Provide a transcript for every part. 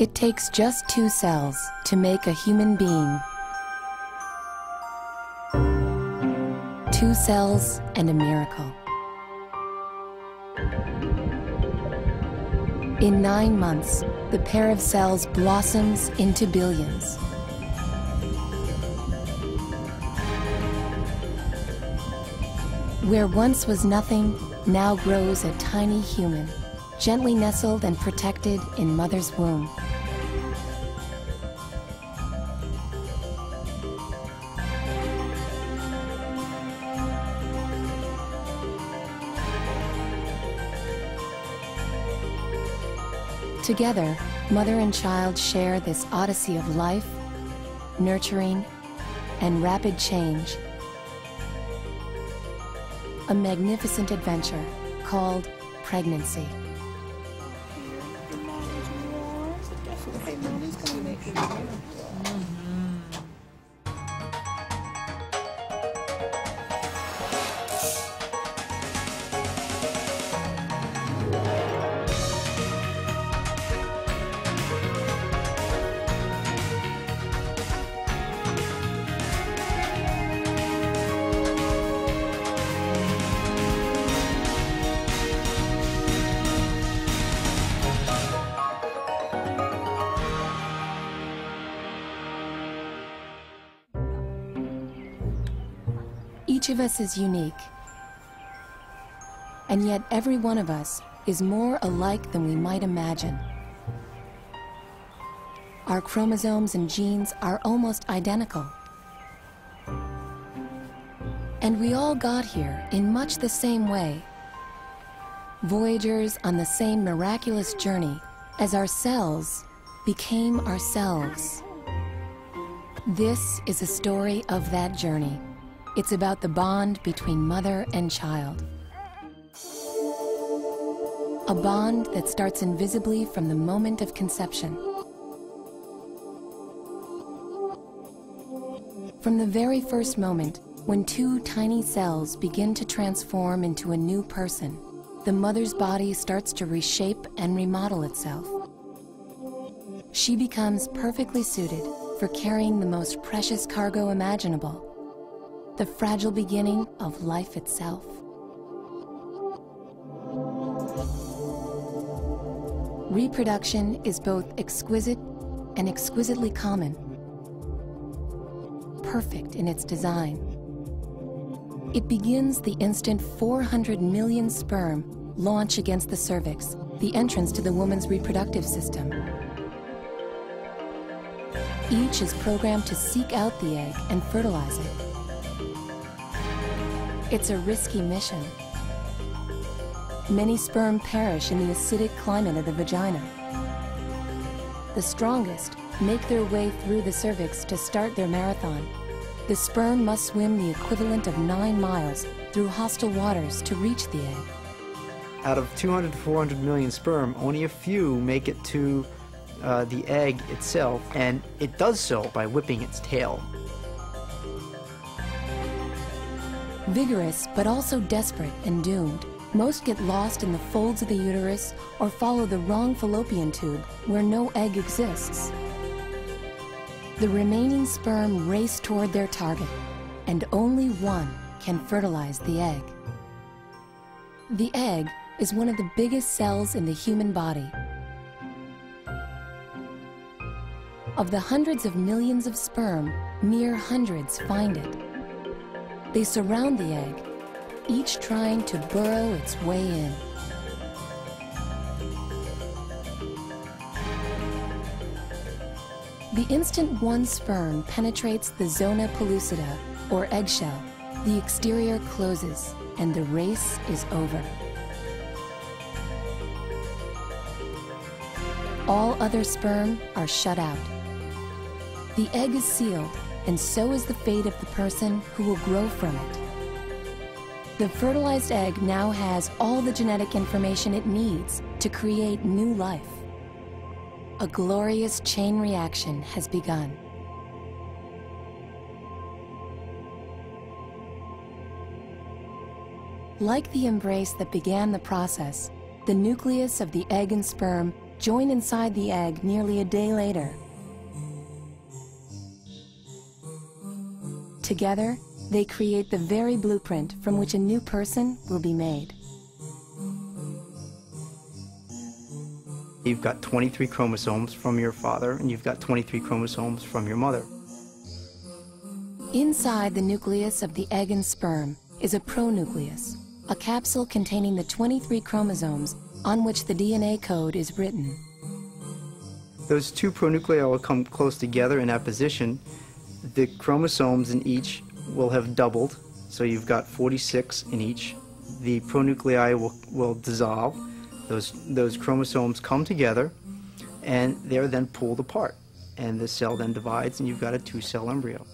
It takes just 2 cells to make a human being. 2 cells and a miracle. In 9 months, the pair of cells blossoms into billions. Where once was nothing, now grows a tiny human, gently nestled and protected in mother's womb. Together, mother and child share this odyssey of life, nurturing, and rapid change. A magnificent adventure called pregnancy. Each of us is unique, and yet every one of us is more alike than we might imagine. Our chromosomes and genes are almost identical. And we all got here in much the same way, voyagers on the same miraculous journey as our cells became ourselves. This is a story of that journey. It's about the bond between mother and child. A bond that starts invisibly from the moment of conception. From the very first moment, when 2 tiny cells begin to transform into a new person, the mother's body starts to reshape and remodel itself. She becomes perfectly suited for carrying the most precious cargo imaginable, the fragile beginning of life itself. Reproduction is both exquisite and exquisitely common, perfect in its design. It begins the instant 400 million sperm launch against the cervix, the entrance to the woman's reproductive system. Each is programmed to seek out the egg and fertilize it. It's a risky mission. Many sperm perish in the acidic climate of the vagina. The strongest make their way through the cervix to start their marathon. The sperm must swim the equivalent of 9 miles through hostile waters to reach the egg. Out of 200 to 400 million sperm, only a few make it to the egg itself, and it does so by whipping its tail. Vigorous, but also desperate and doomed, most get lost in the folds of the uterus or follow the wrong fallopian tube where no egg exists. The remaining sperm race toward their target, and only one can fertilize the egg. The egg is one of the biggest cells in the human body. Of the hundreds of millions of sperm, mere hundreds find it. They surround the egg, each trying to burrow its way in. The instant one sperm penetrates the zona pellucida, or eggshell, the exterior closes and the race is over. All other sperm are shut out. The egg is sealed, and so is the fate of the person who will grow from it. The fertilized egg now has all the genetic information it needs to create new life. A glorious chain reaction has begun. Like the embrace that began the process, the nucleus of the egg and sperm join inside the egg nearly a day later. Together, they create the very blueprint from which a new person will be made. You've got 23 chromosomes from your father, and you've got 23 chromosomes from your mother. Inside the nucleus of the egg and sperm is a pronucleus, a capsule containing the 23 chromosomes on which the DNA code is written. Those two pronuclei will come close together in apposition. The chromosomes in each will have doubled, so you've got 46 in each. The pronuclei will dissolve. Those chromosomes come together, and they're then pulled apart. And the cell then divides, and you've got a two-cell embryo.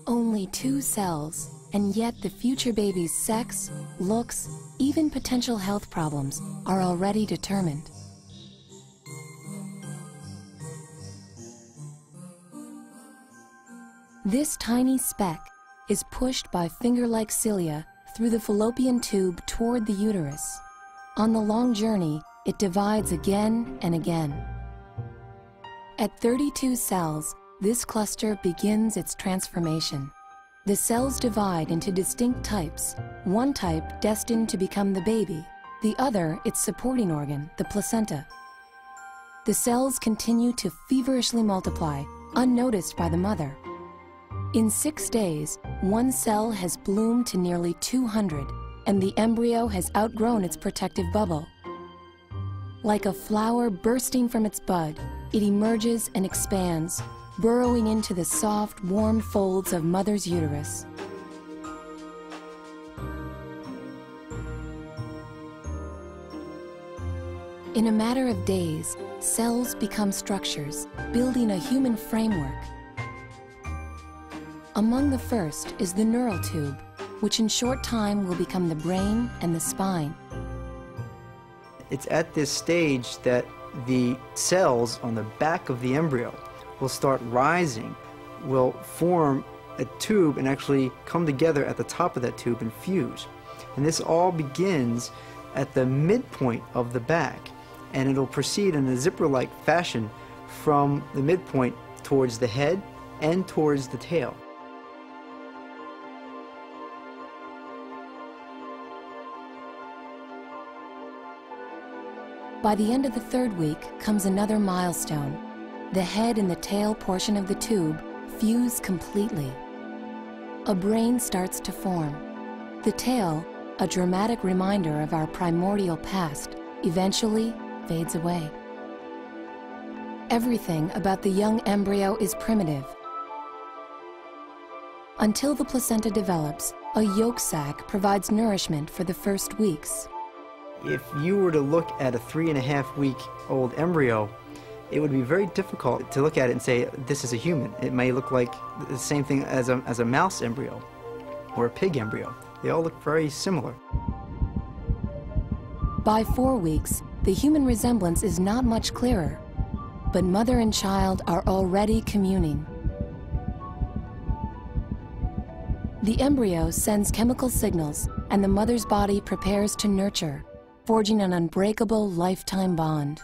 Only 2 cells, and yet the future baby's sex, looks, even potential health problems are already determined. This tiny speck is pushed by finger-like cilia through the fallopian tube toward the uterus. On the long journey, it divides again and again. At 32 cells, this cluster begins its transformation. The cells divide into distinct types, one type destined to become the baby, the other its supporting organ, the placenta. The cells continue to feverishly multiply, unnoticed by the mother. In 6 days, one cell has bloomed to nearly 200, and the embryo has outgrown its protective bubble. Like a flower bursting from its bud, it emerges and expands, burrowing into the soft, warm folds of mother's uterus. In a matter of days, cells become structures, building a human framework. Among the first is the neural tube, which in short time will become the brain and the spine. It's at this stage that the cells on the back of the embryo will start rising, will form a tube and actually come together at the top of that tube and fuse. And this all begins at the midpoint of the back, and it'll proceed in a zipper-like fashion from the midpoint towards the head and towards the tail. By the end of the 3rd week comes another milestone. The head and the tail portion of the tube fuse completely. A brain starts to form. The tail, a dramatic reminder of our primordial past, eventually fades away. Everything about the young embryo is primitive. Until the placenta develops, a yolk sac provides nourishment for the first weeks. If you were to look at a 3.5-week-old embryo, it would be very difficult to look at it and say, this is a human. It may look like the same thing as a mouse embryo or a pig embryo. They all look very similar. By 4 weeks, the human resemblance is not much clearer, but mother and child are already communing. The embryo sends chemical signals, and the mother's body prepares to nurture, forging an unbreakable lifetime bond.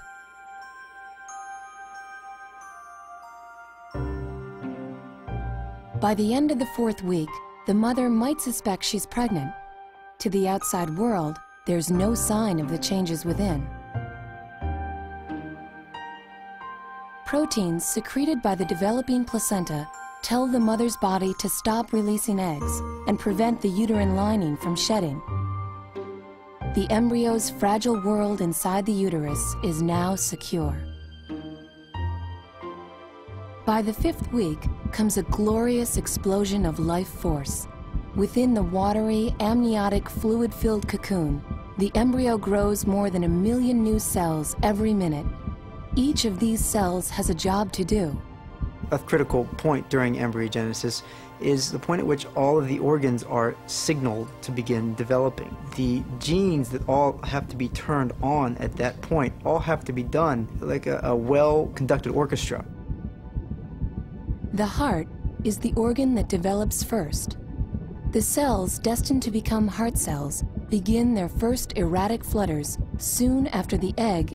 By the end of the 4th week, the mother might suspect she's pregnant. To the outside world, there's no sign of the changes within. Proteins secreted by the developing placenta tell the mother's body to stop releasing eggs and prevent the uterine lining from shedding. The embryo's fragile world inside the uterus is now secure. By the 5th week comes a glorious explosion of life force. Within the watery, amniotic, fluid-filled cocoon, the embryo grows more than 1 million new cells every minute. Each of these cells has a job to do. A critical point during embryogenesis is the point at which all of the organs are signaled to begin developing. The genes that all have to be turned on at that point all have to be done like a well-conducted orchestra. The heart is the organ that develops first. The cells destined to become heart cells begin their first erratic flutters soon after the egg